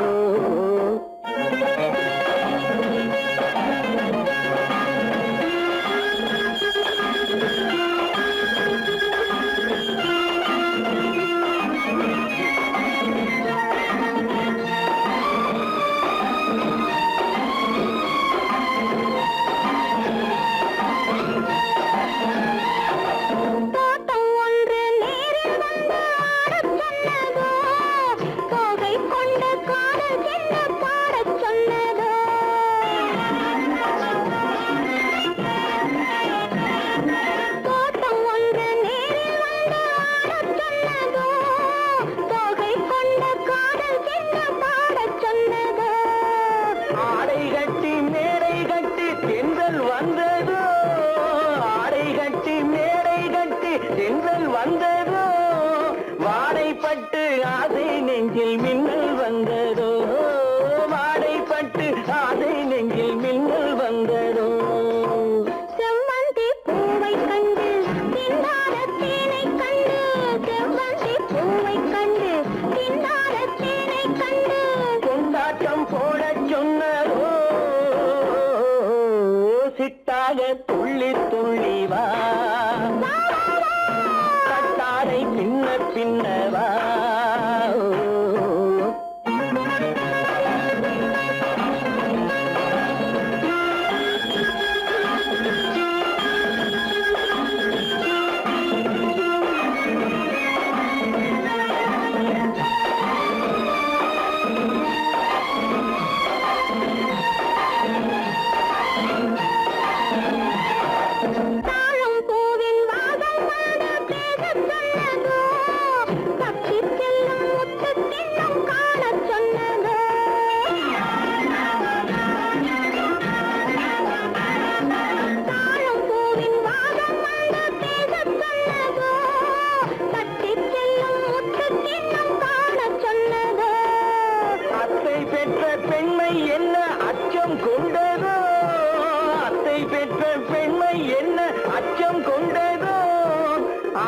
தோட்டம் ஒன்று நேரில் வந்து ஆடச் சொன்னதோ தோகை கொண்ட காதல் என்ன பாடச் சொன்னதோ தோட்டம் ஒன்று நேரில் வந்து ஆடச் சொன்னதோ தோகை கொண்ட காதல் என்ன பாடச் சொன்னதோ ஆடை கட்டி மேடை கட்டி தென்றல் வந்ததோ ஆடை கட்டி மேடை கட்டி தென்றல் வந்ததோ வாடைப்பட்டு ஆசை நெஞ்சில் மின்னல் வந்ததோ வாடைப்பட்டு ஆசை நெஞ்சில் மின்னல் வந்ததோ செவ்வந்தி பூவை கண்டு திண்டாட தேனை கண்டு செவ்வந்தி பூவை கண்டு திண்டாட தேனை கண்டு கொண்டாட்டம் போடச் சொன்னதோ சிட்டாக துள்ளி துள்ளி வா கட்டாடை பின்ன பின்ன வா தாழம் பூவின் வாசம் வந்து பேசச் சொன்னதோ தப்பிச் செல்லும் முத்துக் கிண்ணம் காணச் சொன்னதோ தாழம் பூவின் வாசம் வந்து பேசச் சொன்னதோ தப்பிச் செல்லும் முத்துக் கிண்ணம் காணச் சொன்னதோ அத்தை பெற்ற பெண்மை என்ன அச்சம் கொண்டதோ அத்தை பெற்ற பெண்மை என்ன அச்சம் கொண்டதோ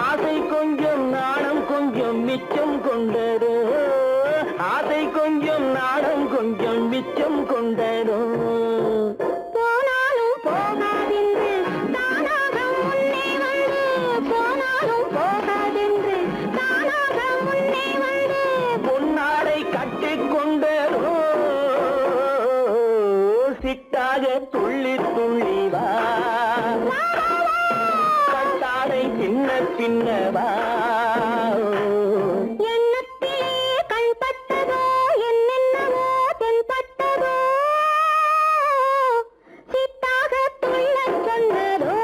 ஆசை கொஞ்சம் நாணம் கொஞ்சம் மிச்சம் கொண்டதோ ஆசை கொஞ்சம் நாணம் கொஞ்சம் மிச்சம் கொண்டதோ போனாலும் போகாதென்று தானாக முன்னே வந்து போனாலும் போகாதென்று தானாக முன்னே வந்து பொன்னாடை கட்டிக் கொண்டதோ சிட்டாக துள்ளி துள்ளிவா கட்டாடை சின்ன சின்னவா எண்ணத்திலே கண்பட்டதோ என்னென்னவோ தென்பட்டதோ சித்தாக துள்ளச் சொன்னதோ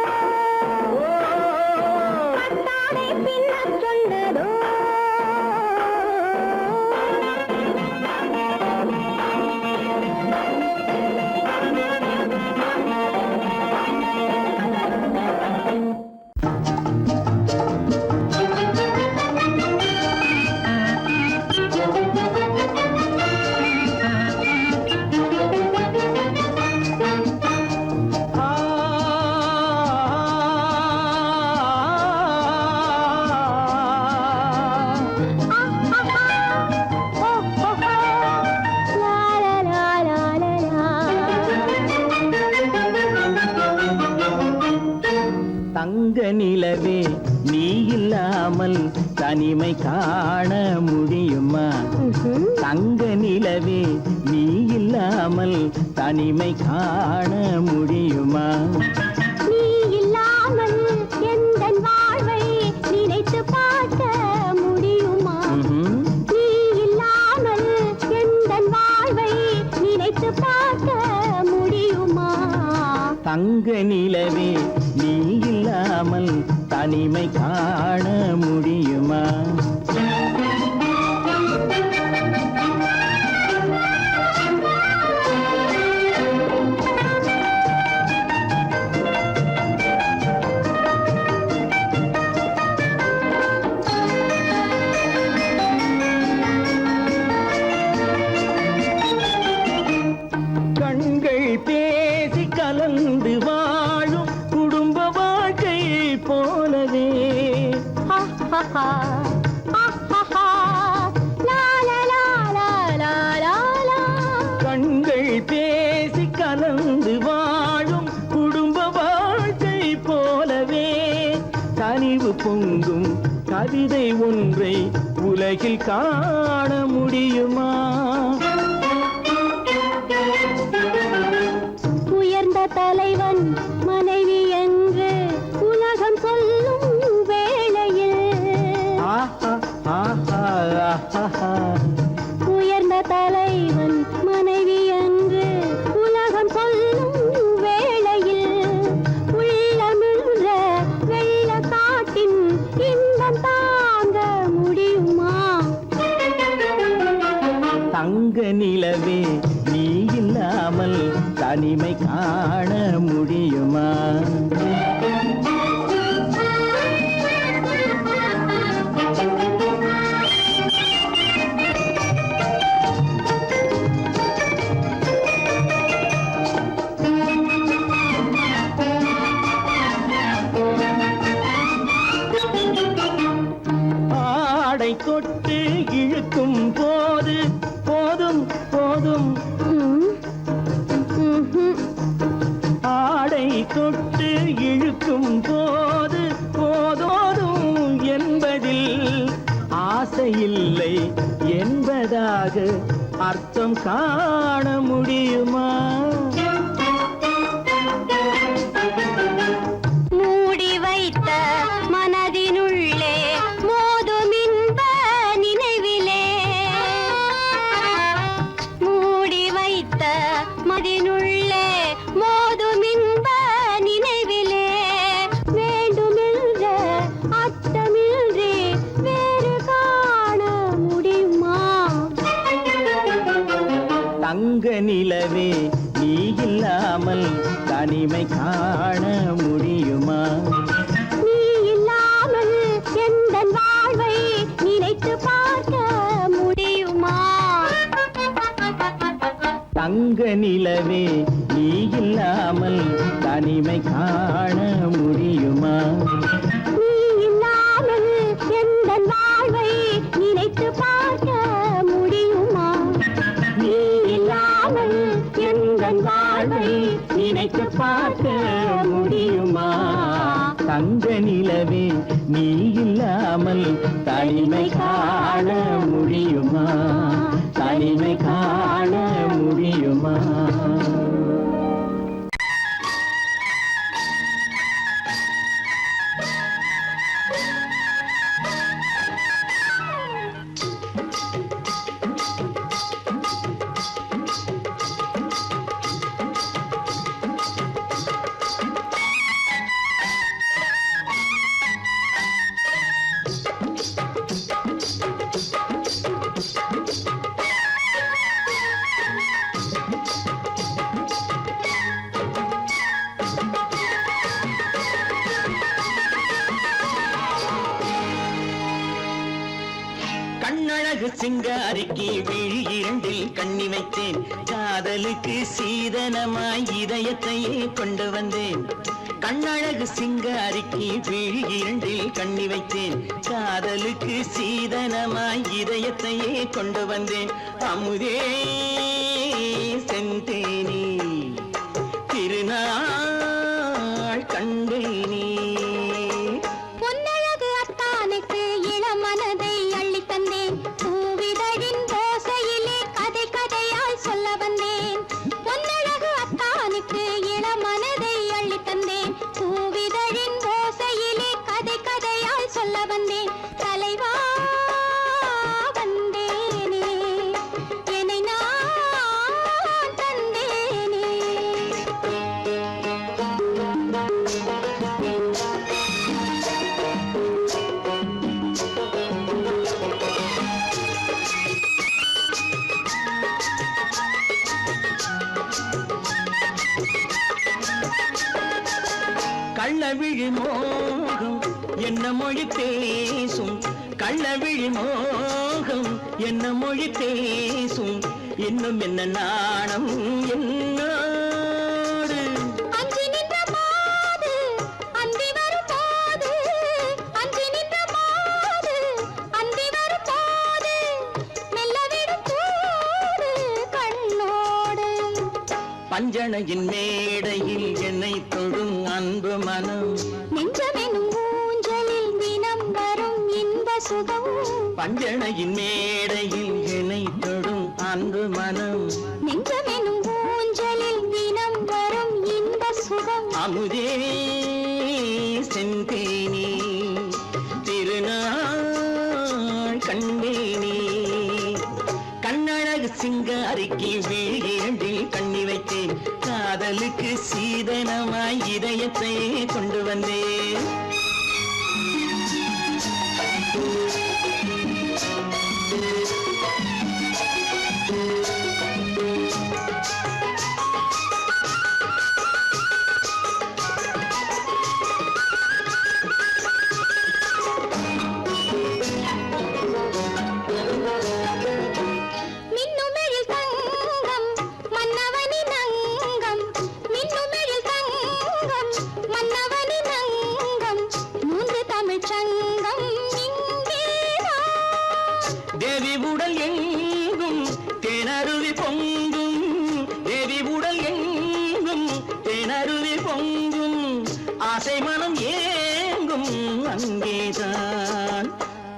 கட்டாடை பின்னச் சொன்னதோ தங்க நிலவே நீ இல்லாமல் தனிமை காண முடியுமா தங்க நிலவே நீ இல்லாமல் தனிமை காண முடியுமா நீ இல்லாமல் எந்தன் வாழ்வை நினைத்து பார்க்க முடியுமா நீ இல்லாமல் எந்தன் வாழ்வை நினைத்து பார்க்க முடியுமா தங்க நிலவே நீ இல்லாமல் தனிமை காண முடியுமா கண்கள் பேசி கலந்து வாழும் குடும்ப வாழ்க்கை போலவே கண்கள் பேசி கலந்து வாழும் குடும்ப வாழ்க்கை போலவே கனிவு பொங்கும் கவிதை ஒன்றை உலகில் காண முடியுமா உயர்ந்த தலைவன் மனைவி என்று உலகம் சொல்லும் வேளையில் உயர்ந்த தலைவன் மனைவி என்று உலகம் சொல்லும் வேளையில் உள்ளமிழ்ற வெள்ள காட்டின் இன்பம் தாங்க முடியுமா தங்க நிலவே நீ இல்லாமல் தனிமை காண முடியுமா ஆடை தொட்டு இழுக்கும் போது போதும் போதும் ஆடை தொட்டு இழுக்கும் போது போதோதும் என்பதில் ஆசையில்லை என்பதாக அர்த்தம் காண முடியுமா மூடி வைத்த மனதினுள்ளே மோதும் இன்ப நினைவிலே மூடி வைத்த மனதினுள்ளே மோதும் இன்ப நினைவிலே வேண்டுமென்ற அர்த்தமின்றி வேறு காண முடியுமா தங்க நிலவே நீ இல்லாமல் தனிமை காண முடியுமா நீ இல்லாமல் எந்தன் வாழ்வை நினைத்து பார்க்க முடியுமா தங்க நிலவே நீ இல்லாமல் தனிமை காண முடியுமா நீ இல்லாமல் எந்தன் வாழ்வை நினைத்து பார்க்க முடியுமா நீ இல்லாமல் எந்தன் வாழ்வை நினைத்து பார்க்க முடியுமா தங்க நிலவே நீ இல்லாமல் தனிமை காண முடியுமா தனிமை காண முடியுமா கண்ணழகு சிங்காரிக்கு விழி இரண்டில் கண்ணி வைத்தேன் காதலுக்கு சீதனமாய் இதயத்தையே கொண்டு வந்தேன் கண்ணழகு சிங்காரிக்கு விழி இரண்டில் கண்ணி வைத்தேன் காதலுக்கு சீதனமாய் இதயத்தையே கொண்டு வந்தேன் அமுதே செந்தேனே திருநாள் கண்டேனே பொன்னழகு அத்தானுக்கு இளமனதை அள்ளித் தந்தேன் பூவிதழின் ஓசையிலே கதை கதையாய் சொல்ல வந்தேன் பொன்னழகு அத்தானுக்கு இளமனதை அள்ளித் தந்தேன் பூவிதழின் ஓசையிலே கதை கதையாய் சொல்ல வந்தேன் தலைவா வந்தேனே என்னை நான் தந்தேனே கள்ளவிழி மோகம் என்ன மொழி பேசும் கள்ளவிழி மோகம் என்ன மொழி பேசும் இன்னும் என்ன நாணம் என்னோடு அஞ்சி நின்ற மாது அந்தி வரும் போது அஞ்சி நின்ற மாது அந்தி வரும் போது மெல்ல விடும் கூடு கண்ணோடு பஞ்சணையின் மேடையில் என்னை தொடும் அன்பு மனம் நெஞ்சமெனும் ஊஞ்சலில் தினம் வரும் இன்ப சுகம் பஞ்சணையின் மேடையில் என்னை தொடும் அன்பு மனம் நெஞ்சமெனும் ஊஞ்சலில் தினம் வரும் இன்ப சுகம் அமுதே செந்தேனே திருநாள் கண்டேனே கண்ணழகு சிங்காரிக்கு விழி இரண்டில் கண்ணி வைத்தேன் காதலுக்கு சீதனமாய் இதயத்தை கொண்டு வந்தேன் மின்னுமெழில் தங்கம் மன்னவனின் அங்கம் மின்னுமெழில் தங்கம் மன்னவனின் அங்கம் மூன்று தமிழ்ச் சங்கம் இங்கேதான் தேவி உடல் எங்கும் தேனருவி பொங்கும் தேவி உடல் எங்கும் தேனருவி பொங்கும் ஆசை மனம் ஏங்கும் அங்கேதான்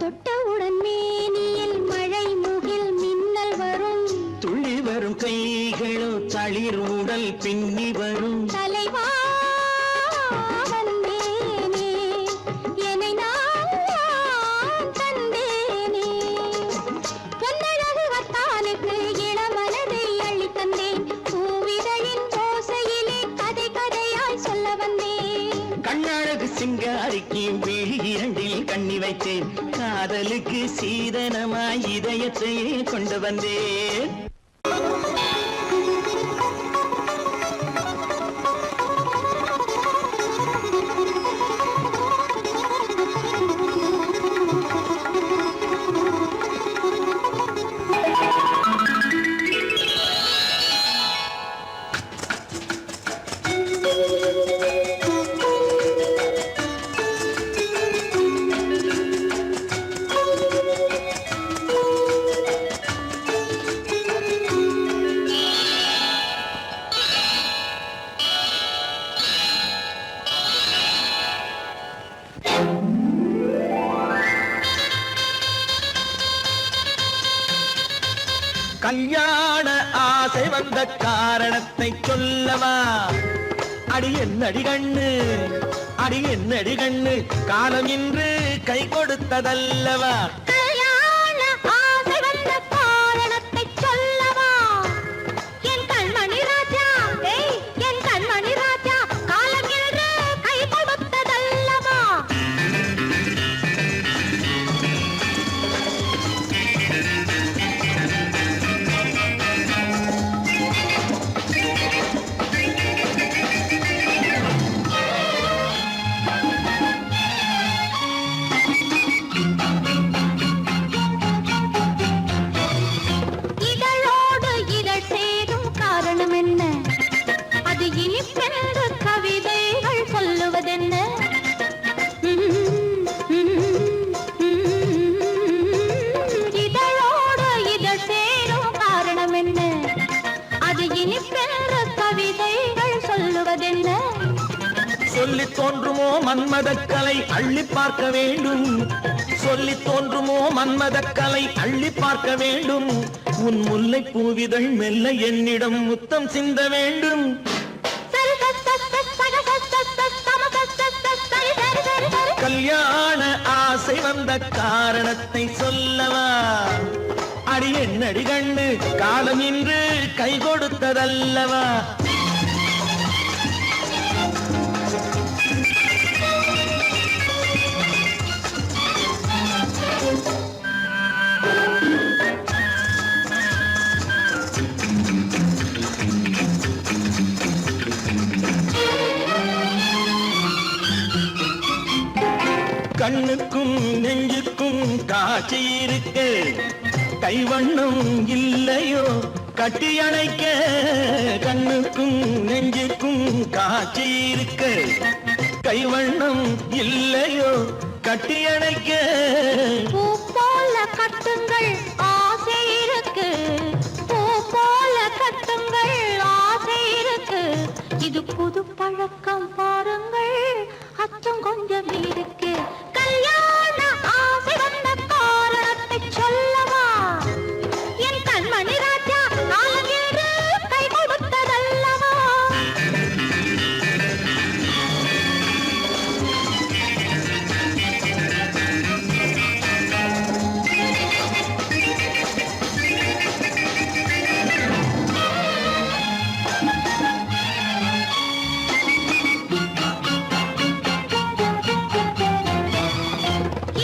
தொட்டவுடன் மேனியில் மழை முகில் மின்னல் வரும் துள்ளி வரும் கைகளோ தளிர் உடல் பின்னி வரும் தலைவா வந்தேனே என்னை நான் தந்தேனே பொன்னழகு அத்தானுக்கு இளமனதை அள்ளித் தந்தேன் பூவிதழின் ஓசையிலே கதை கதையாய் சொல்ல வந்தேன் கண்ணழகு சிங்காரிக்கு விழி இரண்டில் கண்ணி வைத்தேன் காதலுக்கு சீதனமாய் இதயத்தையே கொண்டு வந்தேன் கல்யாண ஆசை வந்த காரணத்தை சொல்லவா அடி என்னடி கண்ணு அடி என்னடி கண்ணு காலம் இன்று கை கொடுத்ததல்லவா கல்யாண ஆசை வந்த காரணத்தை சொல்லவா என் கண்மணி ராஜா என் கண்மணி ராஜா காலம் என்று கை கொடுத்ததல்லவா வேறு கவிதைகள் சொல்லுவதென்ன? சொல்லி தோன்றுமோ மன்மதக்கலை அள்ளி பார்க்க வேண்டும், சொல்லி தோன்றுமோ மன்மதக்கலை அள்ளி பார்க்க வேண்டும். உன் முல்லை பூவிதழ் மெல்ல என்னிடம் முத்தம் சிந்த வேண்டும். கல்யாண ஆசை வந்த காரணத்தை சொல்லவா? அடி என்னடி கண்ணு காலம் இன்று கை கொடுத்ததல்லவா? கண்ணுக்கும் நெஞ்சுக்கும் காட்சி இருக்கு, கைவண்ணம் இல்லையோ கட்டி அணைக்க. கண்ணுக்கும் நெஞ்சுக்கும் காட்சி இருக்கு, கைவண்ணம் இல்லையோ கட்டி அணைக்க. பூ போல கட்டுங்கள் ஆசை இருக்கு, பூ போல கட்டுங்கள் ஆசை இருக்கு. இது புது பழக்கம் பாருங்கள், அச்சம் கொஞ்சம் இருக்கு. கல்யாண ஆசை வந்த காரணத்தை சொல்லவா? என் கண்மணி ராஜா காலம் என்று கை கொடுத்ததல்லவா?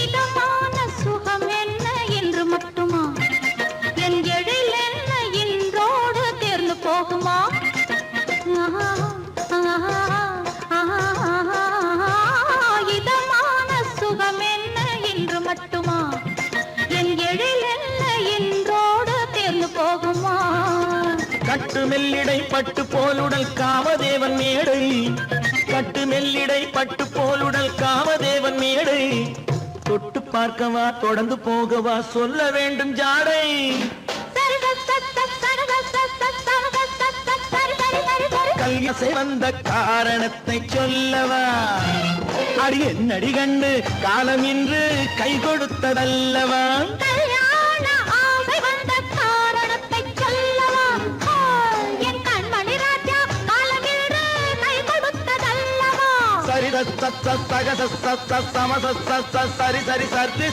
இதமான சுகம் என்ன என்று மட்டுமா? என் எழில் என்ன இன்றோடு தேர்ந்து போகுமா? இதமான சுகம் என்ன என்று மட்டுமா? என் எழில் என்ன இன்றோடு தேர்ந்து போகுமா? கட்டு மெல்லிடை பட்டு போலுடல் காமதேவன் மேடை, கட்டு மெல்லிடை பட்டு போலுடல் காமதேவன் மேடை. தொட்டு பார்க்கவா தொடர்ந்து போகவா சொல்ல வேண்டும் ஜாடை. கல்யாசை வந்த காரணத்தை சொல்லவா? அடி என்னடி கண்டு காலம் இன்று கை கொடுத்ததல்லவா? கல்யாண ஆசை வந்த காரணத்தை சொல்லவா? என் கண்மணி ராஜா காலம் என்று கை கொடுத்ததல்லவா? சரி சரி சரி சரி சரி